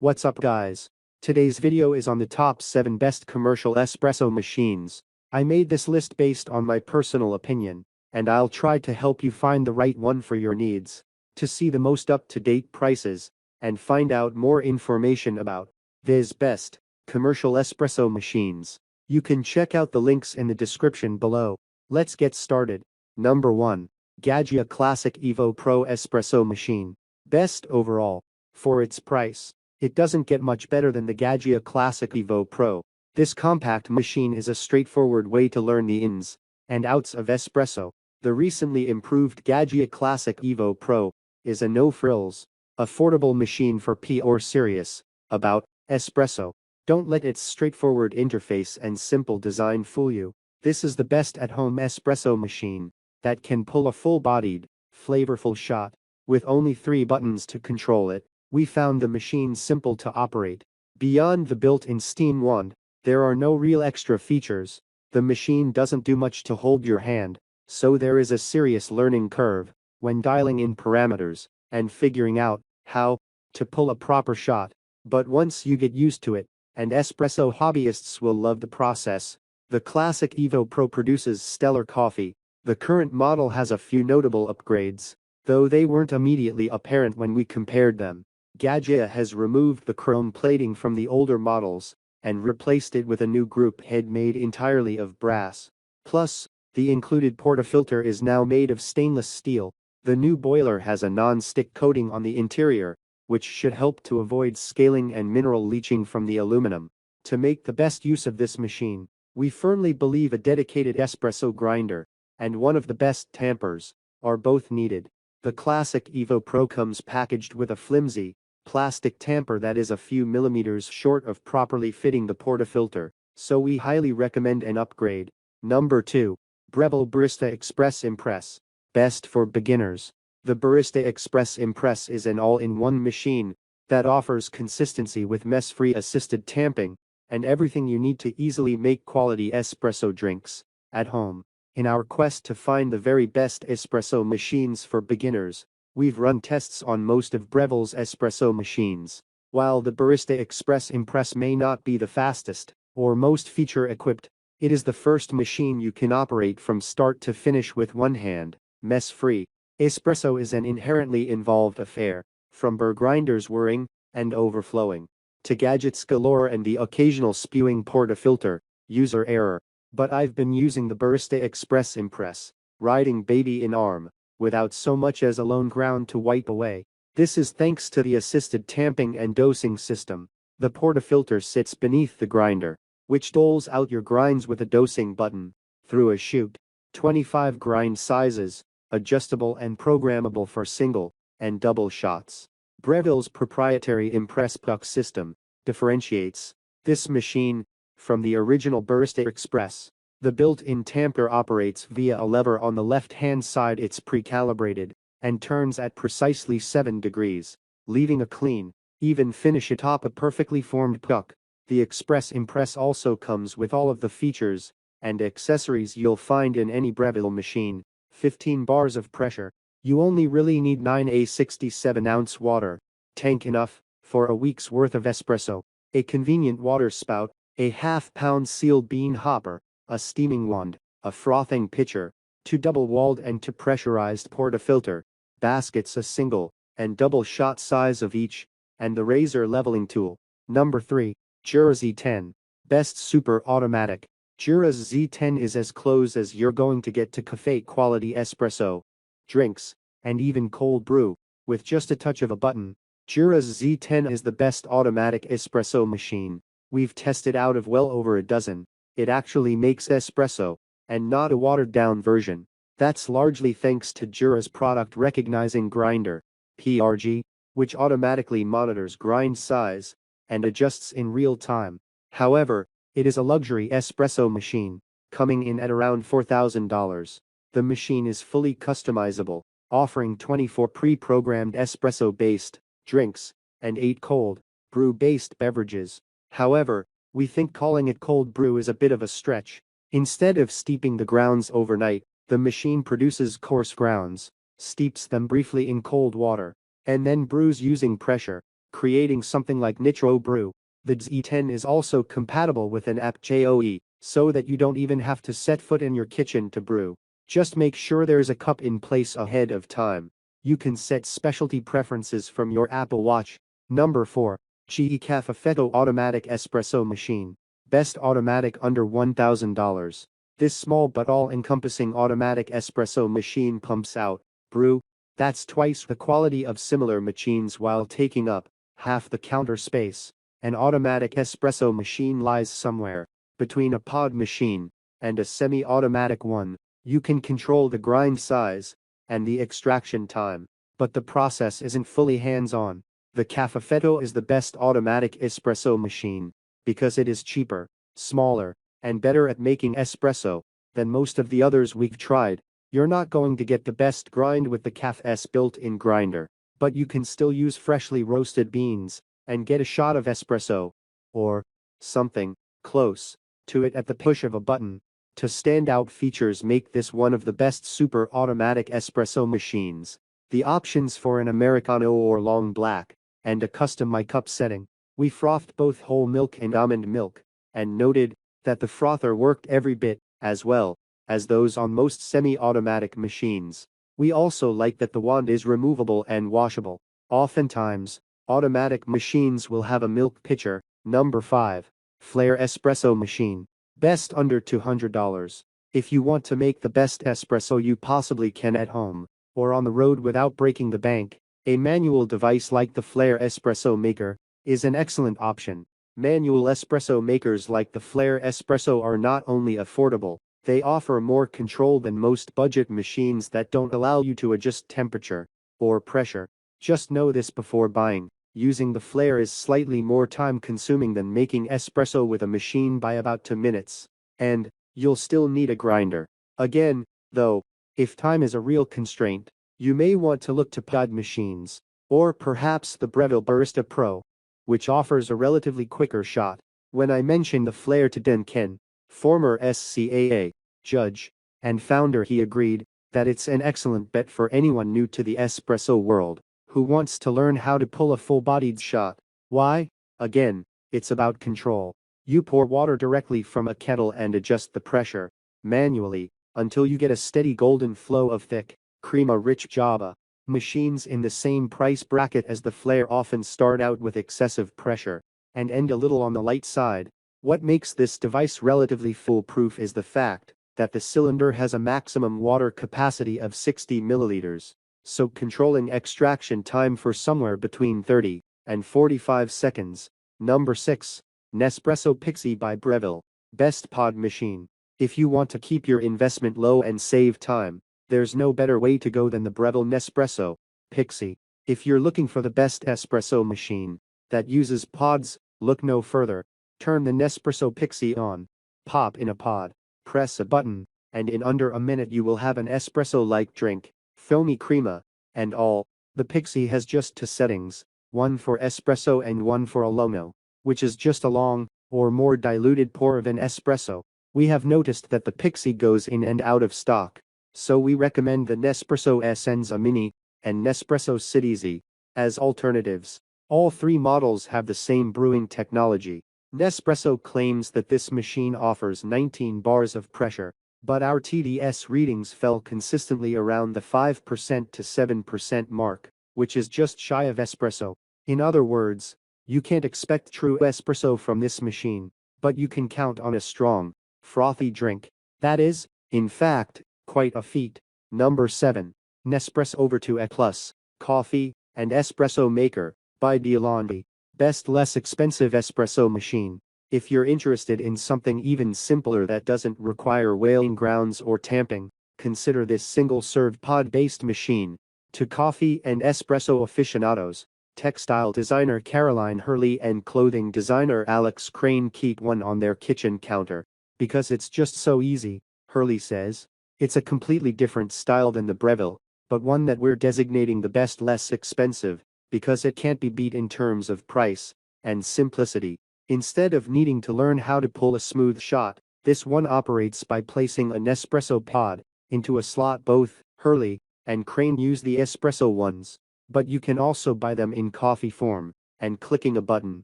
What's up guys? Today's video is on the top 7 best commercial espresso machines. I made this list based on my personal opinion, and I'll try to help you find the right one for your needs. To see the most up-to-date prices, and find out more information about these best commercial espresso machines, you can check out the links in the description below. Let's get started. Number 1. Gaggia Classic Evo Pro Espresso Machine. Best overall. For its price, it doesn't get much better than the Gaggia Classic Evo Pro. This compact machine is a straightforward way to learn the ins and outs of espresso. The recently improved Gaggia Classic Evo Pro is a no-frills, affordable machine for pure serious about espresso. Don't let its straightforward interface and simple design fool you. This is the best at-home espresso machine that can pull a full-bodied, flavorful shot with only 3 buttons to control it. We found the machine simple to operate. Beyond the built-in steam wand, there are no real extra features. The machine doesn't do much to hold your hand, so there is a serious learning curve when dialing in parameters and figuring out how to pull a proper shot. But once you get used to it, and espresso hobbyists will love the process. The Classic Evo Pro produces stellar coffee. The current model has a few notable upgrades, though they weren't immediately apparent when we compared them. Gaggia has removed the chrome plating from the older models and replaced it with a new group head made entirely of brass. Plus, the included portafilter is now made of stainless steel. The new boiler has a non-stick coating on the interior, which should help to avoid scaling and mineral leaching from the aluminum. To make the best use of this machine, we firmly believe a dedicated espresso grinder and one of the best tampers are both needed. The Classic Evo Pro comes packaged with a flimsy plastic tamper that is a few millimeters short of properly fitting the portafilter, so we highly recommend an upgrade. Number 2. Breville Barista Express Impress. Best for beginners. The Barista Express Impress is an all-in-one machine that offers consistency with mess-free assisted tamping and everything you need to easily make quality espresso drinks at home. In our quest to find the very best espresso machines for beginners, we've run tests on most of Breville's espresso machines. While the Barista Express Impress may not be the fastest or most feature-equipped, it is the first machine you can operate from start to finish with one hand, mess-free. Espresso is an inherently involved affair, from burr grinders whirring and overflowing to gadgets galore and the occasional spewing portafilter, user error. But I've been using the Barista Express Impress, riding baby in arm, without so much as a lone ground to wipe away. This is thanks to the assisted tamping and dosing system. The portafilter sits beneath the grinder, which doles out your grinds with a dosing button through a chute. 25 grind sizes, adjustable and programmable for single and double shots. Breville's proprietary Impress puck system differentiates this machine from the original Barista Express. The built-in tamper operates via a lever on the left-hand side. It's pre-calibrated and turns at precisely 7 degrees, leaving a clean, even finish atop a perfectly formed puck. The Express Impress also comes with all of the features and accessories you'll find in any Breville machine. 15 bars of pressure. You only really need 9 67-ounce water tank, enough for a week's worth of espresso. A convenient water spout, a half-pound sealed bean hopper, a steaming wand, a frothing pitcher, 2 double-walled and 2 pressurized portafilter baskets, a single and double shot size of each, and the razor leveling tool. Number 3. Jura Z10. Best super automatic. Jura Z10 is as close as you're going to get to Café quality espresso drinks, and even cold brew, with just a touch of a button. Jura Z10 is the best automatic espresso machine we've tested out of well over a dozen. It actually makes espresso, and not a watered-down version. That's largely thanks to Jura's product recognizing grinder, PRG, which automatically monitors grind size and adjusts in real time. However, it is a luxury espresso machine, coming in at around $4,000. The machine is fully customizable, offering 24 pre-programmed espresso-based drinks and 8 cold brew-based beverages. However, we think calling it cold brew is a bit of a stretch. Instead of steeping the grounds overnight, the machine produces coarse grounds, steeps them briefly in cold water, and then brews using pressure. creating something like Nitro Brew. The Z10 is also compatible with an app JOE, so that you don't even have to set foot in your kitchen to brew. Just make sure there's a cup in place ahead of time. You can set specialty preferences from your Apple Watch. Number 4. Café Affetto Automatic Espresso Machine. Best automatic under $1,000. This small but all-encompassing automatic espresso machine pumps out, brew, that's twice the quality of similar machines while taking up half the counter space. An automatic espresso machine lies somewhere between a pod machine and a semi-automatic one. You can control the grind size and the extraction time, but the process isn't fully hands-on. The Café Affetto is the best automatic espresso machine because it is cheaper, smaller, and better at making espresso than most of the others we've tried. You're not going to get the best grind with the Café's built-in grinder, but you can still use freshly roasted beans and get a shot of espresso, or something close to it at the push of a button. Two standout features make this one of the best super automatic espresso machines: the options for an Americano or long black, and a custom My Cup setting. We frothed both whole milk and almond milk, and noted that the frother worked every bit as well as those on most semi-automatic machines. We also like that the wand is removable and washable. Oftentimes, automatic machines will have a milk pitcher. Number 5. Flair Espresso Machine. Best under $200. If you want to make the best espresso you possibly can at home, or on the road without breaking the bank, a manual device like the Flair Espresso Maker is an excellent option. Manual espresso makers like the Flair Espresso are not only affordable, they offer more control than most budget machines that don't allow you to adjust temperature or pressure. Just know this before buying: using the Flair is slightly more time-consuming than making espresso with a machine by about 2 minutes. And you'll still need a grinder. Again, though, if time is a real constraint, you may want to look to pod machines, or perhaps the Breville Barista Pro, which offers a relatively quicker shot. When I mentioned the Flair to Dan Ken, former SCAA judge and founder, he agreed that it's an excellent bet for anyone new to the espresso world who wants to learn how to pull a full-bodied shot. Why? Again, it's about control. You pour water directly from a kettle and adjust the pressure manually until you get a steady golden flow of thick, crema-rich java. Machines in the same price bracket as the Flair often start out with excessive pressure and end a little on the light side. What makes this device relatively foolproof is the fact that the cylinder has a maximum water capacity of 60 milliliters, so controlling extraction time for somewhere between 30 and 45 seconds. Number 6. Nespresso Pixie by Breville. Best pod machine. If you want to keep your investment low and save time, there's no better way to go than the Breville Nespresso Pixie. If you're looking for the best espresso machine that uses pods, look no further. Turn the Nespresso Pixie on, pop in a pod, press a button, and in under a minute you will have an espresso-like drink, foamy crema, and all. The Pixie has just 2 settings, one for espresso and one for a lono, which is just a long, or more diluted pour of an espresso. We have noticed that the Pixie goes in and out of stock, so we recommend the Nespresso Essenza Mini and Nespresso Citizen as alternatives. All 3 models have the same brewing technology. Nespresso claims that this machine offers 19 bars of pressure, but our TDS readings fell consistently around the 5% to 7% mark, which is just shy of espresso. In other words, you can't expect true espresso from this machine, but you can count on a strong, frothy drink. That is, in fact, quite a feat. Number 7. Nespresso Vertuo Plus, Coffee and Espresso Maker by Diolandi. Best less expensive espresso machine. If you're interested in something even simpler that doesn't require whaling grounds or tamping, consider this single-serve pod-based machine. To coffee and espresso aficionados, textile designer Caroline Hurley and clothing designer Alex Crane keep one on their kitchen counter because it's just so easy. Hurley says, it's a completely different style than the Breville, but one that we're designating the best less expensive because it can't be beat in terms of price and simplicity. Instead of needing to learn how to pull a smooth shot, this one operates by placing a Nespresso pod into a slot. Both Hurley and Crane use the espresso ones, but you can also buy them in coffee form and clicking a button.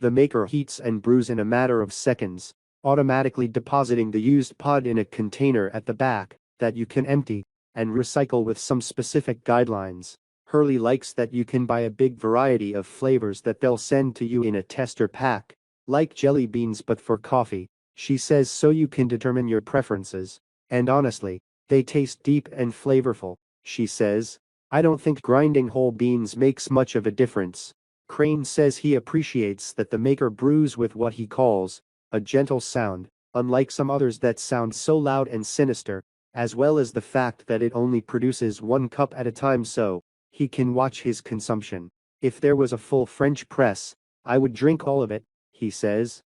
The maker heats and brews in a matter of seconds, automatically depositing the used pod in a container at the back that you can empty and recycle with some specific guidelines. Hurley likes that you can buy a big variety of flavors that they'll send to you in a tester pack, like jelly beans but for coffee, she says, so you can determine your preferences. And honestly, they taste deep and flavorful, she says. I don't think grinding whole beans makes much of a difference. Crane says he appreciates that the maker brews with what he calls a gentle sound, unlike some others that sound so loud and sinister, as well as the fact that it only produces 1 cup at a time so he can watch his consumption. If there was a full French press, I would drink all of it, he says.